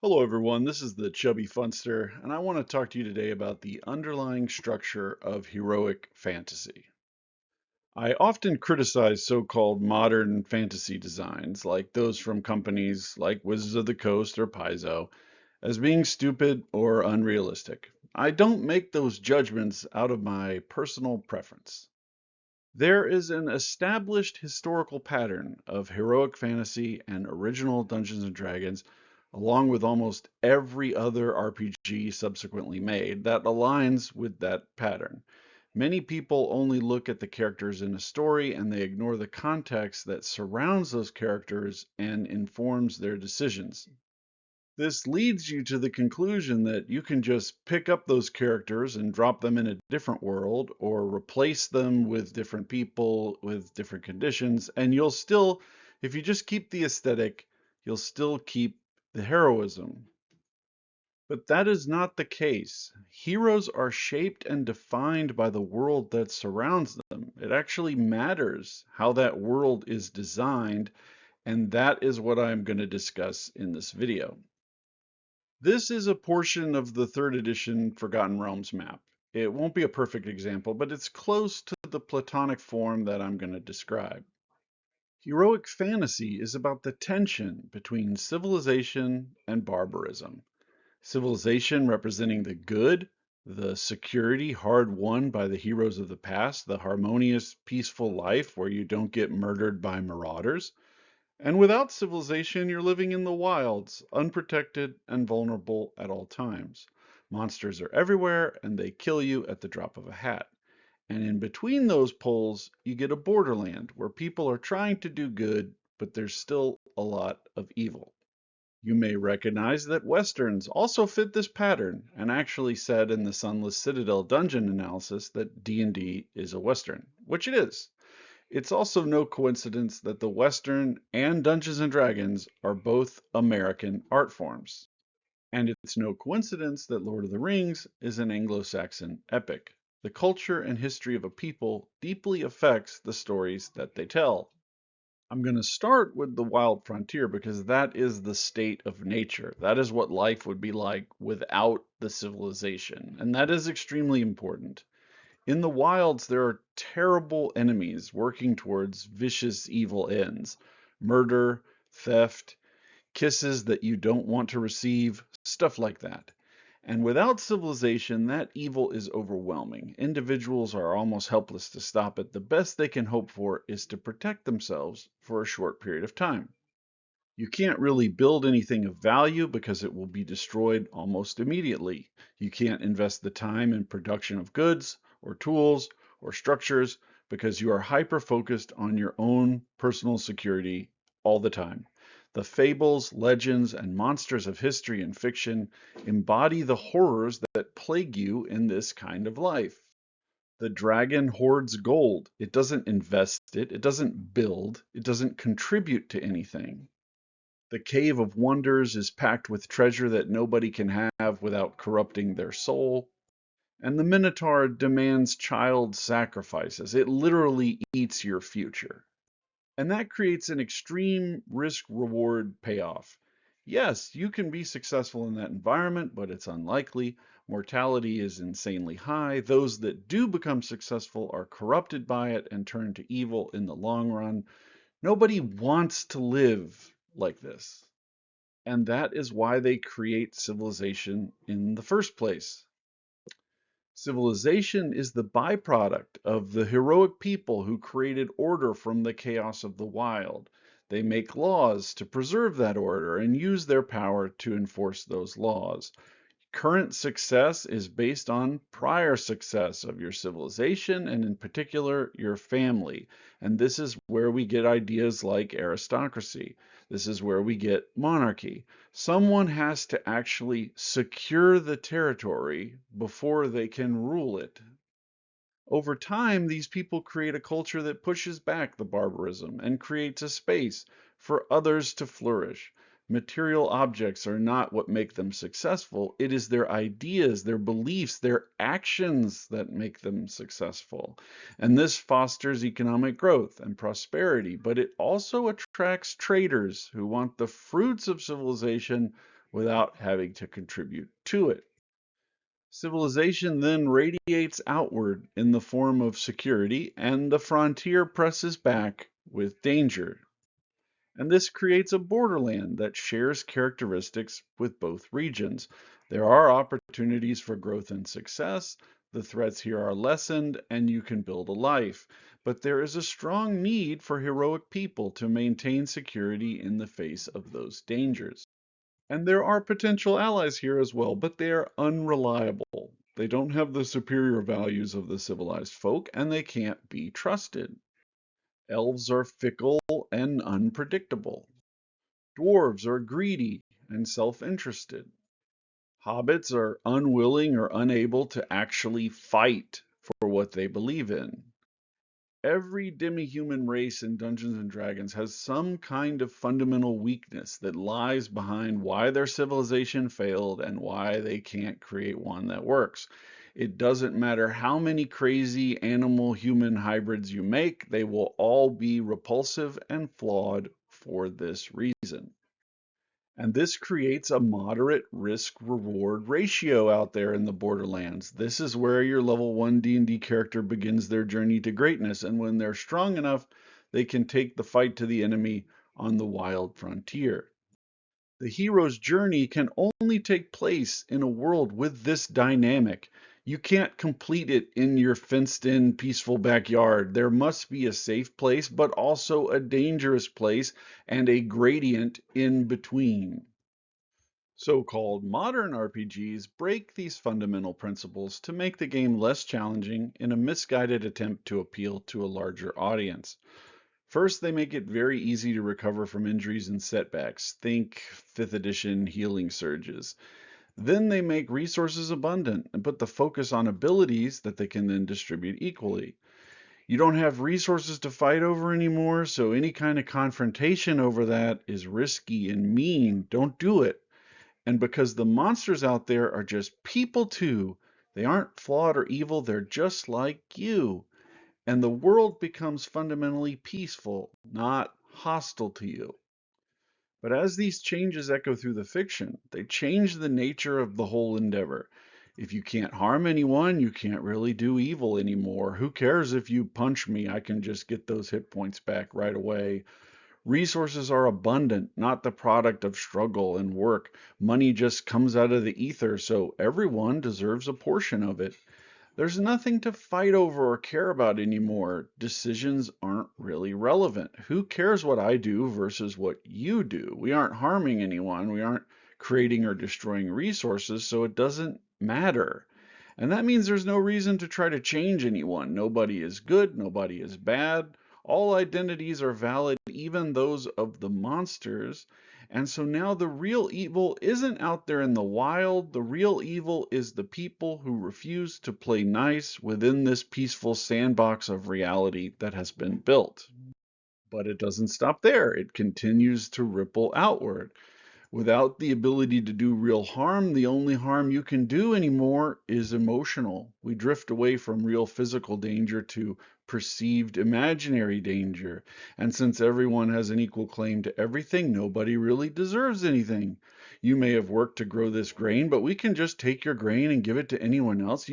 Hello, everyone. This is the Chubby Funster, and I want to talk to you today about the underlying structure of heroic fantasy. I often criticize so-called modern fantasy designs, like those from companies like Wizards of the Coast or Paizo, as being stupid or unrealistic. I don't make those judgments out of my personal preference. There is an established historical pattern of heroic fantasy and original Dungeons and Dragons, along with almost every other RPG subsequently made, that aligns with that pattern. Many people only look at the characters in a story and they ignore the context that surrounds those characters and informs their decisions. This leads you to the conclusion that you can just pick up those characters and drop them in a different world or replace them with different people with different conditions, and you'll still, if you just keep the aesthetic, you'll still keep the heroism. But that is not the case. Heroes are shaped and defined by the world that surrounds them. It actually matters how that world is designed, and that is what I'm going to discuss in this video. This is a portion of the third edition Forgotten Realms map. It won't be a perfect example, but it's close to the Platonic form that I'm going to describe. Heroic fantasy is about the tension between civilization and barbarism. Civilization representing the good, the security hard won by the heroes of the past, the harmonious, peaceful life where you don't get murdered by marauders. And without civilization, you're living in the wilds, unprotected and vulnerable at all times. Monsters are everywhere, and they kill you at the drop of a hat. And in between those poles, you get a borderland where people are trying to do good, but there's still a lot of evil. You may recognize that Westerns also fit this pattern, and actually said in the Sunless Citadel dungeon analysis that D&D is a Western, which it is. It's also no coincidence that the Western and Dungeons and Dragons are both American art forms. And it's no coincidence that Lord of the Rings is an Anglo-Saxon epic. The culture and history of a people deeply affects the stories that they tell. I'm going to start with the wild frontier because that is the state of nature. That is what life would be like without the civilization. And that is extremely important. In the wilds, there are terrible enemies working towards vicious, evil ends. Murder, theft, kisses that you don't want to receive, stuff like that. And without civilization, that evil is overwhelming. Individuals are almost helpless to stop it. The best they can hope for is to protect themselves for a short period of time. You can't really build anything of value because it will be destroyed almost immediately. You can't invest the time in production of goods or tools or structures because you are hyper-focused on your own personal security all the time. The fables, legends, and monsters of history and fiction embody the horrors that plague you in this kind of life. The dragon hoards gold. It doesn't invest it, it doesn't build, it doesn't contribute to anything. The Cave of Wonders is packed with treasure that nobody can have without corrupting their soul. And the Minotaur demands child sacrifices. It literally eats your future. And that creates an extreme risk reward payoff. Yes, you can be successful in that environment, but it's unlikely. Mortality is insanely high. Those that do become successful are corrupted by it and turn to evil in the long run. Nobody wants to live like this. And that is why they create civilization in the first place. Civilization is the byproduct of the heroic people who created order from the chaos of the wild. They make laws to preserve that order and use their power to enforce those laws. Current success is based on prior success of your civilization and in particular your family. And this is where we get ideas like aristocracy. This is where we get monarchy. Someone has to actually secure the territory before they can rule it. Over time, these people create a culture that pushes back the barbarism and creates a space for others to flourish. Material objects are not what make them successful. It is their ideas, their beliefs, their actions that make them successful. And this fosters economic growth and prosperity, but it also attracts traders who want the fruits of civilization without having to contribute to it. Civilization then radiates outward in the form of security, and the frontier presses back with danger. And this creates a borderland that shares characteristics with both regions. There are opportunities for growth and success. The threats here are lessened, and you can build a life. But there is a strong need for heroic people to maintain security in the face of those dangers. And there are potential allies here as well, but they are unreliable. They don't have the superior values of the civilized folk, and they can't be trusted. Elves are fickle and unpredictable. Dwarves are greedy and self-interested. Hobbits are unwilling or unable to actually fight for what they believe in. Every demi-human race in Dungeons and Dragons has some kind of fundamental weakness that lies behind why their civilization failed and why they can't create one that works. It doesn't matter how many crazy animal-human hybrids you make, they will all be repulsive and flawed for this reason. And this creates a moderate risk-reward ratio out there in the Borderlands. This is where your level 1 D&D character begins their journey to greatness, and when they're strong enough, they can take the fight to the enemy on the wild frontier. The hero's journey can only take place in a world with this dynamic. You can't complete it in your fenced-in, peaceful backyard. There must be a safe place, but also a dangerous place and a gradient in between. So-called modern RPGs break these fundamental principles to make the game less challenging in a misguided attempt to appeal to a larger audience. First, they make it very easy to recover from injuries and setbacks. Think 5th edition healing surges. Then they make resources abundant and put the focus on abilities that they can then distribute equally. You don't have resources to fight over anymore, so any kind of confrontation over that is risky and mean. Don't do it. And because the monsters out there are just people too, they aren't flawed or evil, they're just like you. And the world becomes fundamentally peaceful, not hostile to you. But as these changes echo through the fiction, they change the nature of the whole endeavor. If you can't harm anyone, you can't really do evil anymore. Who cares if you punch me? I can just get those hit points back right away. Resources are abundant, not the product of struggle and work. Money just comes out of the ether, so everyone deserves a portion of it. There's nothing to fight over or care about anymore. Decisions aren't really relevant. Who cares what I do versus what you do? We aren't harming anyone. We aren't creating or destroying resources, so it doesn't matter. And that means there's no reason to try to change anyone. Nobody is good, nobody is bad. All identities are valid, even those of the monsters. And so now the real evil isn't out there in the wild. The real evil is the people who refuse to play nice within this peaceful sandbox of reality that has been built. But it doesn't stop there. It continues to ripple outward. Without the ability to do real harm, the only harm you can do anymore is emotional. We drift away from real physical danger to perceived imaginary danger. And since everyone has an equal claim to everything, nobody really deserves anything. You may have worked to grow this grain, but we can just take your grain and give it to anyone else.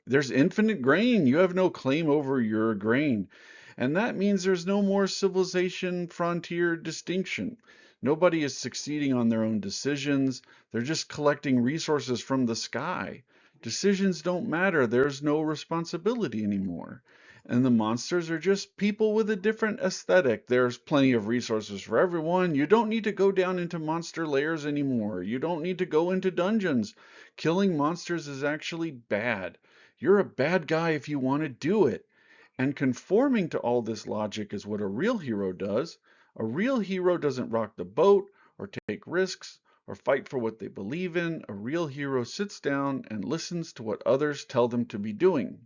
There's infinite grain. You have no claim over your grain. And that means there's no more civilization frontier distinction. Nobody is succeeding on their own decisions. They're just collecting resources from the sky. Decisions don't matter. There's no responsibility anymore. And the monsters are just people with a different aesthetic. There's plenty of resources for everyone. You don't need to go down into monster lairs anymore. You don't need to go into dungeons. Killing monsters is actually bad. You're a bad guy if you want to do it. And conforming to all this logic is what a real hero does. A real hero doesn't rock the boat or take risks or fight for what they believe in. A real hero sits down and listens to what others tell them to be doing.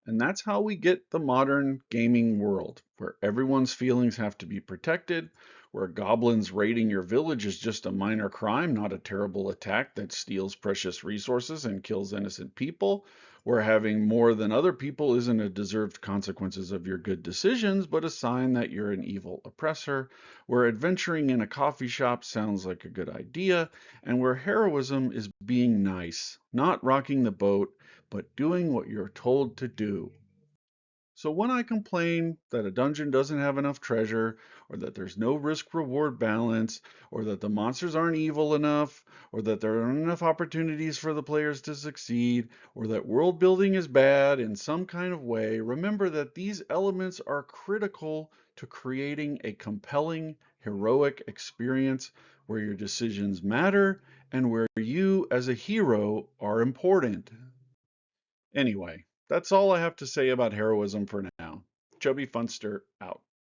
And that's how we get the modern gaming world, where everyone's feelings have to be protected, where goblins raiding your village is just a minor crime, not a terrible attack that steals precious resources and kills innocent people, where having more than other people isn't a deserved consequences of your good decisions, but a sign that you're an evil oppressor, where adventuring in a coffee shop sounds like a good idea, and where heroism is being nice, not rocking the boat, but doing what you're told to do. So when I complain that a dungeon doesn't have enough treasure, or that there's no risk reward balance, or that the monsters aren't evil enough, or that there aren't enough opportunities for the players to succeed, or that world building is bad in some kind of way, remember that these elements are critical to creating a compelling, heroic experience where your decisions matter and where you as a hero are important. Anyway, that's all I have to say about heroism for now. Chubby Funster out.